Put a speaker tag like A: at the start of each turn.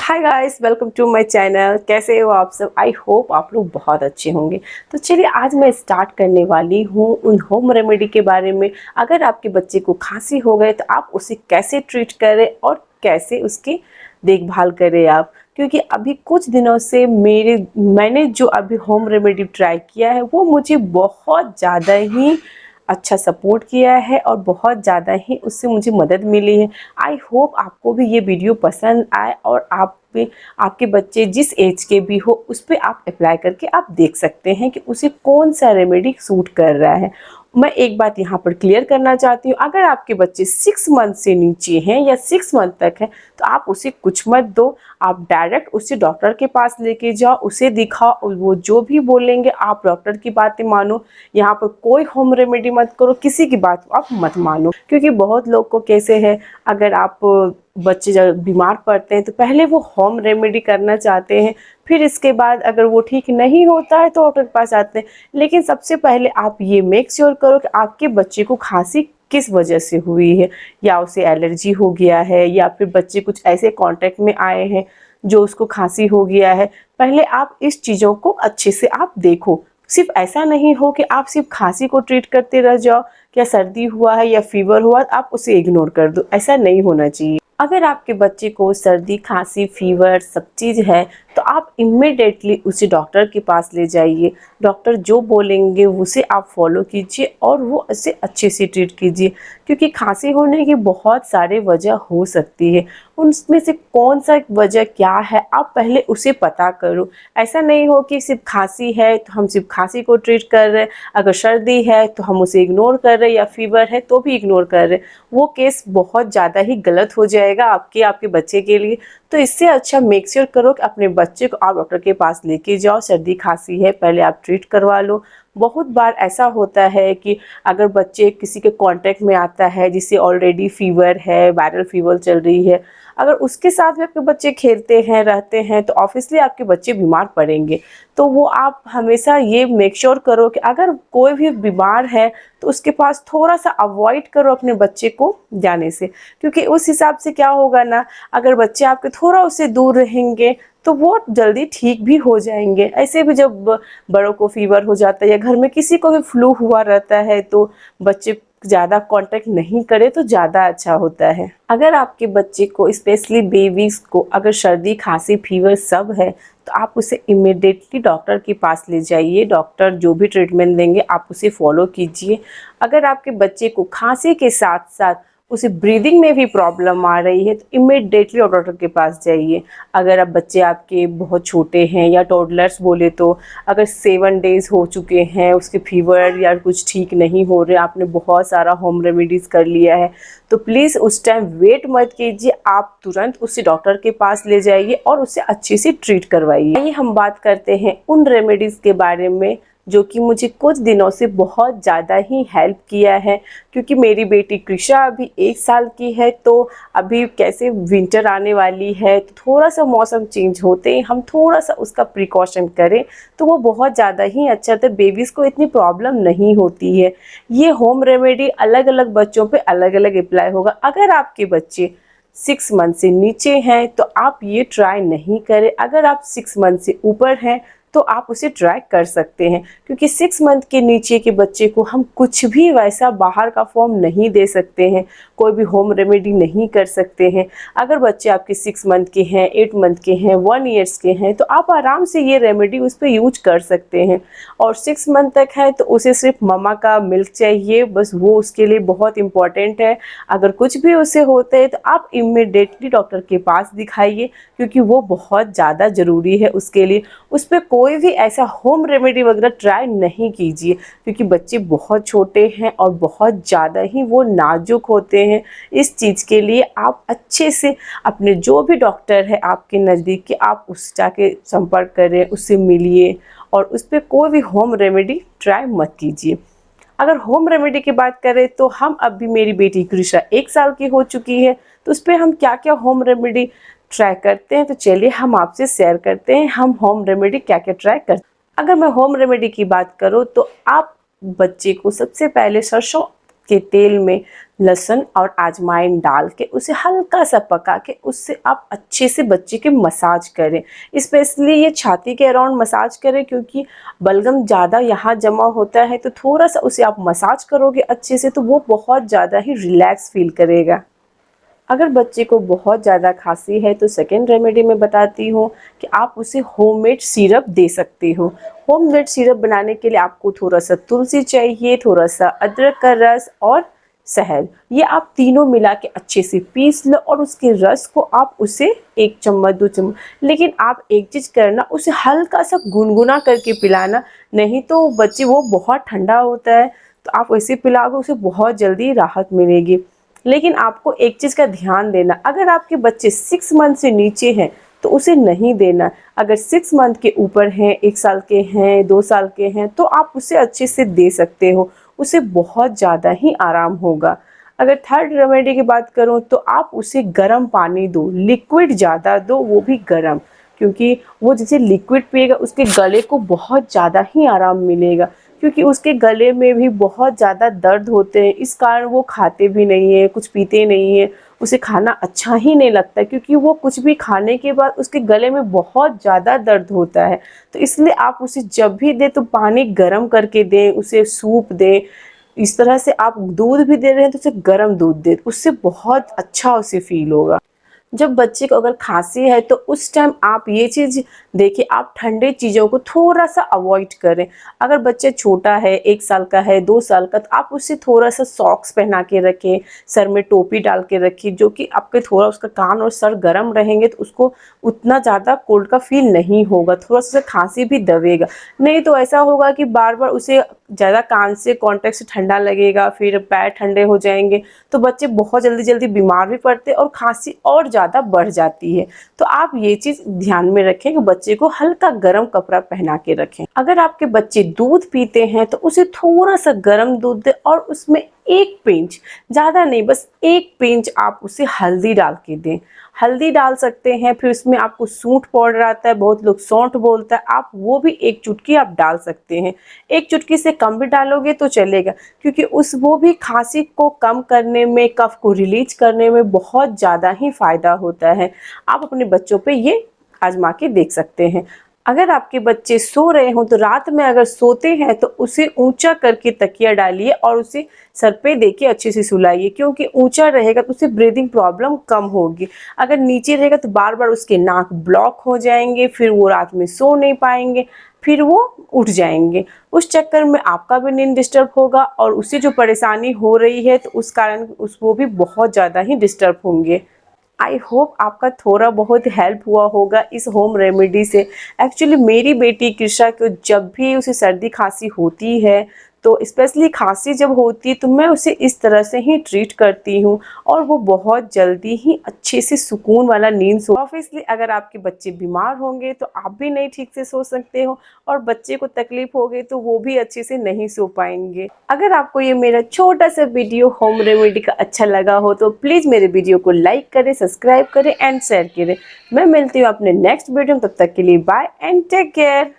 A: Hi guys, welcome to my channel. कैसे हो आप सब? आई होप आप लोग बहुत अच्छे होंगे। तो चलिए आज मैं स्टार्ट करने वाली हूँ उन होम रेमेडी के बारे में। अगर आपके बच्चे को खांसी हो गए तो आप उसे कैसे ट्रीट करें और कैसे उसकी देखभाल करें आप, क्योंकि अभी कुछ दिनों से मैंने जो अभी होम रेमेडी ट्राई किया है वो मुझे बहुत ज़्यादा ही अच्छा सपोर्ट किया है और बहुत ज़्यादा ही उससे मुझे मदद मिली है। आई होप आपको भी ये वीडियो पसंद आए और आप भी, आपके बच्चे जिस एज के भी हो उस पर आप अप्लाई करके आप देख सकते हैं कि उसे कौन सा रेमेडी सूट कर रहा है। मैं एक बात यहाँ पर क्लियर करना चाहती हूँ, अगर आपके बच्चे 6 मंथ से नीचे हैं या 6 मंथ तक हैं तो आप उसे कुछ मत दो। आप डायरेक्ट उसे डॉक्टर के पास लेके जाओ, उसे दिखाओ, वो जो भी बोलेंगे आप डॉक्टर की बातें मानो। यहाँ पर कोई होम रेमेडी मत करो, किसी की बात आप मत मानो, क्योंकि बहुत लोग को कैसे है, अगर आप बच्चे जब बीमार पड़ते हैं तो पहले वो होम रेमेडी करना चाहते हैं, फिर इसके बाद अगर वो ठीक नहीं होता है तो डॉक्टर के पास आते हैं। लेकिन सबसे पहले आप ये मेक श्योर करो कि आपके बच्चे को खांसी किस वजह से हुई है, या उसे एलर्जी हो गया है या फिर बच्चे कुछ ऐसे कांटेक्ट में आए हैं जो उसको खांसी हो गया है। पहले आप इस चीज़ों को अच्छे से आप देखो। सिर्फ ऐसा नहीं हो कि आप सिर्फ खांसी को ट्रीट करते रह जाओ, क्या सर्दी हुआ है या फीवर हुआ आप उसे इग्नोर कर दो, ऐसा नहीं होना चाहिए। अगर आपके बच्चे को सर्दी खांसी फीवर सब चीज़ है तो आप इम्मिडिएटली उसे डॉक्टर के पास ले जाइए। डॉक्टर जो बोलेंगे उसे आप फॉलो कीजिए और वो उसे अच्छे से ट्रीट कीजिए, क्योंकि खांसी होने की बहुत सारे वजह हो सकती है। उनमें से कौन सा वजह क्या है आप पहले उसे पता करो। ऐसा नहीं हो कि सिर्फ खांसी है तो हम सिर्फ खांसी को ट्रीट कर रहे हैं, अगर सर्दी है तो हम उसे इग्नोर कर रहे हैं, या फीवर है तो भी इग्नोर कर रहे हैं। वो केस बहुत ज़्यादा ही गलत हो जाएगा आपके बच्चे के लिए। तो इससे अच्छा मेक श्योर करो कि अपने बच्चे को आप डॉक्टर के पास लेके जाओ। सर्दी खांसी है पहले आप ट्रीट करवा लो। बहुत बार ऐसा होता है कि अगर बच्चे किसी के कांटेक्ट में आता है जिसे ऑलरेडी फीवर है, वायरल फीवर चल रही है, अगर उसके साथ में आपके बच्चे खेलते हैं रहते हैं तो ऑब्वियसली आपके बच्चे बीमार पड़ेंगे। तो वो आप हमेशा ये मेक श्योर करो कि अगर कोई भी बीमार है तो उसके पास थोड़ा सा अवॉइड करो अपने बच्चे को जाने से, क्योंकि उस हिसाब से क्या होगा ना, अगर बच्चे आपके थोड़ा उससे दूर रहेंगे तो वो जल्दी ठीक भी हो जाएंगे। ऐसे भी जब बड़ों को फीवर हो जाता है या घर में किसी को भी फ्लू हुआ रहता है तो बच्चे ज़्यादा कांटेक्ट नहीं करे तो ज़्यादा अच्छा होता है। अगर आपके बच्चे को स्पेशली बेबीज़ को अगर सर्दी खांसी फीवर सब है तो आप उसे इमिडिएटली डॉक्टर के पास ले जाइए। डॉक्टर जो भी ट्रीटमेंट देंगे आप उसे फॉलो कीजिए। अगर आपके बच्चे को खांसी के साथ साथ उसे ब्रीदिंग में भी प्रॉब्लम आ रही है तो इमिडिएटली डॉक्टर के पास जाइए। अगर अब बच्चे आपके बहुत छोटे हैं या टोडलर्स बोले तो अगर 7 डेज़ हो चुके हैं उसके फीवर या कुछ ठीक नहीं हो रहे, आपने बहुत सारा होम रेमेडीज़ कर लिया है, तो प्लीज़ उस टाइम वेट मत कीजिए, आप तुरंत उसे डॉक्टर के पास ले जाइए और उसे अच्छे से ट्रीट करवाइए। आइए हम बात करते हैं उन रेमेडीज़ के बारे में जो कि मुझे कुछ दिनों से बहुत ज़्यादा ही हेल्प किया है। क्योंकि मेरी बेटी कृषा अभी 1 साल की है, तो अभी कैसे विंटर आने वाली है तो थोड़ा सा मौसम चेंज होते ही हम थोड़ा सा उसका प्रिकॉशन करें तो वो बहुत ज़्यादा ही अच्छा था। बेबीज़ को इतनी प्रॉब्लम नहीं होती है। ये होम रेमेडी अलग अलग बच्चों पे अलग अलग अप्लाई होगा। अगर आपके बच्चे 6 मंथ से नीचे हैं तो आप ये ट्राई नहीं करें। अगर आप 6 मंथ से ऊपर हैं तो आप उसे ट्राई कर सकते हैं, क्योंकि 6 मंथ के नीचे के बच्चे को हम कुछ भी वैसा बाहर का फॉर्म नहीं दे सकते हैं, कोई भी होम रेमेडी नहीं कर सकते हैं। अगर बच्चे आपके 6 मंथ के हैं, 8 मंथ के हैं, 1 ईयर्स के हैं तो आप आराम से ये रेमेडी उस पर यूज कर सकते हैं। और 6 मंथ तक है तो उसे सिर्फ मम्मा का मिल्क चाहिए, बस वो उसके लिए बहुत इंपॉर्टेंट है। अगर कुछ भी उसे होता है तो आप इमीडिएटली डॉक्टर के पास दिखाइए, क्योंकि वो बहुत ज़्यादा ज़रूरी है उसके लिए। उस पर कोई भी ऐसा होम रेमेडी वगैरह ट्राई नहीं कीजिए, क्योंकि बच्चे बहुत छोटे हैं और बहुत ज़्यादा ही वो नाजुक होते हैं। इस चीज़ के लिए आप अच्छे से अपने जो भी डॉक्टर है आपके नज़दीक के, आप उससे जाके संपर्क करें, उससे मिलिए और उस पर कोई भी होम रेमेडी ट्राई मत कीजिए। अगर होम रेमेडी की बात करें तो हम अभी, मेरी बेटी कृषा 1 साल की हो चुकी है, तो उस पर हम क्या क्या होम रेमेडी ट्राई करते हैं तो चलिए हम आपसे शेयर करते हैं हम होम रेमेडी क्या क्या ट्राई करते हैं। अगर मैं होम रेमेडी की बात करूँ तो आप बच्चे को सबसे पहले सरसों के तेल में लहसुन और अजवाइन डाल के उसे हल्का सा पका के उससे आप अच्छे से बच्चे के मसाज करें। स्पेशली ये छाती के अराउंड मसाज करें, क्योंकि बलगम ज़्यादा यहाँ जमा होता है, तो थोड़ा सा उसे आप मसाज करोगे अच्छे से तो वो बहुत ज़्यादा ही रिलैक्स फील करेगा। अगर बच्चे को बहुत ज़्यादा खांसी है तो सेकेंड रेमेडी मैं बताती हूँ कि आप उसे होममेड सिरप दे सकते हो। होममेड सिरप बनाने के लिए आपको थोड़ा सा तुलसी चाहिए, थोड़ा सा अदरक का रस और शहद, ये आप तीनों मिला के अच्छे से पीस लो और उसके रस को आप उसे 1 चम्मच 2 चम्मच, लेकिन आप एक चीज़ करना, उसे हल्का सा गुनगुना करके पिलाना, नहीं तो बच्चे वो बहुत ठंडा होता है तो आप वैसे पिलाओगे उसे बहुत जल्दी राहत मिलेगी। लेकिन आपको एक चीज़ का ध्यान देना, अगर आपके बच्चे 6 मंथ से नीचे हैं तो उसे नहीं देना। अगर 6 मंथ के ऊपर हैं, 1 साल के हैं, 2 साल के हैं, तो आप उसे अच्छे से दे सकते हो, उसे बहुत ज़्यादा ही आराम होगा। अगर थर्ड रेमेडी की बात करूँ तो आप उसे गर्म पानी दो, लिक्विड ज़्यादा दो, वो भी गर्म, क्योंकि वो जैसे लिक्विड पिएगा उसके गले को बहुत ज़्यादा ही आराम मिलेगा, क्योंकि उसके गले में भी बहुत ज़्यादा दर्द होते हैं, इस कारण वो खाते भी नहीं है, कुछ पीते नहीं है, उसे खाना अच्छा ही नहीं लगता, क्योंकि वो कुछ भी खाने के बाद उसके गले में बहुत ज़्यादा दर्द होता है। तो इसलिए आप उसे जब भी दें तो पानी गर्म करके दें, उसे सूप दें। इस तरह से आप दूध भी दे रहे हैं तो उसे गर्म दूध दें, उससे बहुत अच्छा उसे फील होगा। जब बच्चे को अगर खांसी है तो उस टाइम आप ये चीज़ देखिए, आप ठंडे चीज़ों को थोड़ा सा अवॉइड करें। अगर बच्चा छोटा है, 1 साल का है, 2 साल का, तो आप उसे थोड़ा सा सॉक्स पहना के रखें, सर में टोपी डाल के रखिए, जो कि आपके थोड़ा उसका कान और सर गर्म रहेंगे तो उसको उतना ज़्यादा कोल्ड का फील नहीं होगा, थोड़ा सा खांसी भी दबेगा। नहीं तो ऐसा होगा कि बार बार उसे ज़्यादा कान से कॉन्टैक्ट से ठंडा लगेगा, फिर पैर ठंडे हो जाएंगे, तो बच्चे बहुत जल्दी जल्दी बीमार भी पड़ते और खांसी और ज़्यादा बढ़ जाती है। तो आप ये चीज़ ध्यान में रखें कि बच्चे को हल्का गर्म कपड़ा पहना के रखें। अगर आपके बच्चे दूध पीते हैं तो उसे थोड़ा सा गर्म दूध दें और उसमें 1 पिंच, ज़्यादा नहीं, बस 1 पिंच आप उसे हल्दी डाल के दें। हल्दी डाल सकते हैं, फिर उसमें आपको सूंठ पाउडर आता है, बहुत लोग सौंठ बोलता है, आप वो भी 1 चुटकी आप डाल सकते हैं। 1 चुटकी से कम भी डालोगे तो चलेगा, क्योंकि वो भी खांसी को कम करने में, कफ को रिलीज करने में बहुत ज़्यादा ही फ़ायदा होता है। आप अपने बच्चों पे ये आजमा के देख सकते हैं। अगर आपके बच्चे सो रहे हों तो रात में अगर सोते हैं तो उसे ऊंचा करके तकिया डालिए और उसे सर पे देके अच्छे से सुलाइए, क्योंकि ऊंचा रहेगा तो उसे ब्रीदिंग प्रॉब्लम कम होगी। अगर नीचे रहेगा तो बार बार उसके नाक ब्लॉक हो जाएंगे, फिर वो रात में सो नहीं पाएंगे, फिर वो उठ जाएंगे, उस चक्कर में आपका भी नींद डिस्टर्ब होगा और उसे जो परेशानी हो रही है तो उस कारण वो भी बहुत ज़्यादा ही डिस्टर्ब होंगे। आई होप आपका थोड़ा बहुत हेल्प हुआ होगा इस होम रेमेडी से। एक्चुअली मेरी बेटी कृषा को जब भी उसे सर्दी खांसी होती है, तो स्पेशली खांसी जब होती है तो मैं उसे इस तरह से ही ट्रीट करती हूँ और वो बहुत जल्दी ही अच्छे से सुकून वाला नींद सो। ऑब्वियसली अगर आपके बच्चे बीमार होंगे तो आप भी नहीं ठीक से सो सकते हो और बच्चे को तकलीफ होगी तो वो भी अच्छे से नहीं सो पाएंगे। अगर आपको ये मेरा छोटा सा वीडियो होम रेमेडी का अच्छा लगा हो तो प्लीज़ मेरे वीडियो को लाइक करें, सब्सक्राइब करें एंड शेयर करें। मैं मिलती हूँ अपने नेक्स्ट वीडियो में, तब तक के लिए बाय एंड टेक केयर।